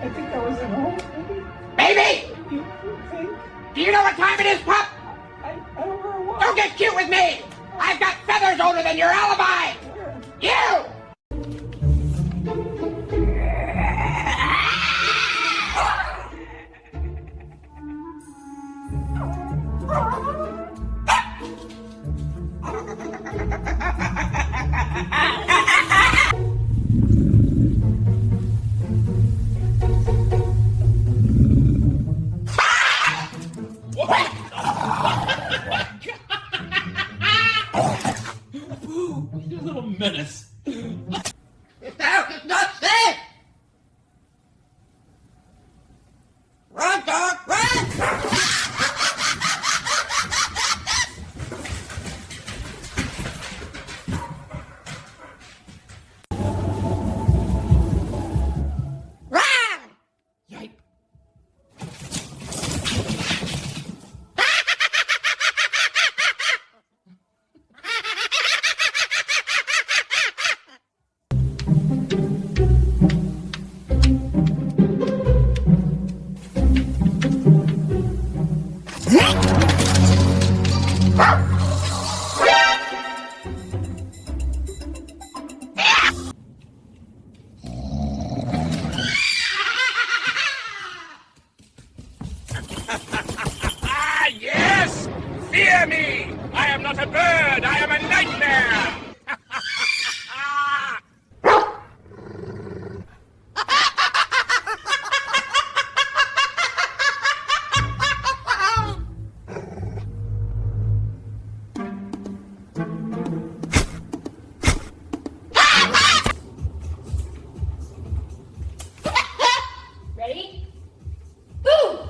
I think that was an old maybe. Baby! You think? Do you know what time it is, pup? I don't know what. Don't get cute with me! I've got feathers older than your alibi! You! You little menace. That is not safe! Run, dog, run! Run! Yikes. Yes! Fear me! I am not a bird, I am a nightmare! Ready? Boom!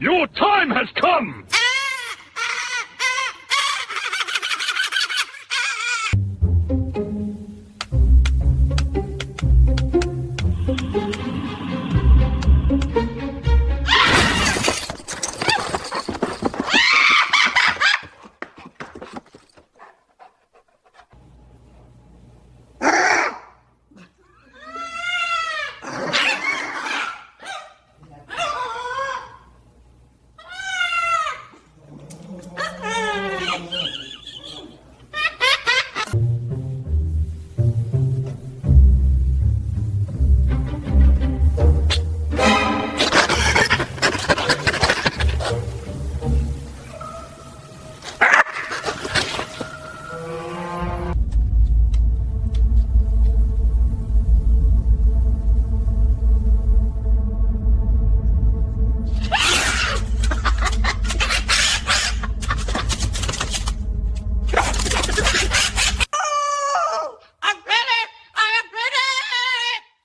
Your time has come! I'm ready! I am ready!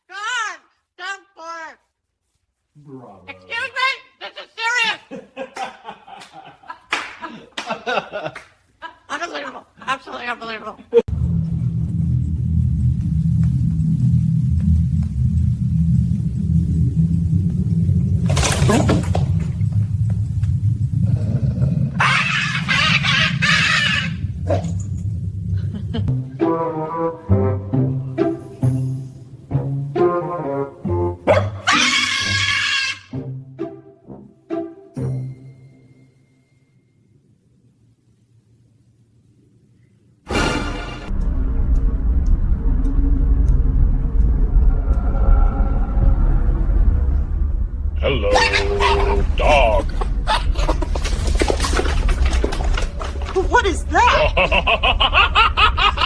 God, don't for Bravo. Excuse me? This is serious! Unbelievable. Absolutely unbelievable.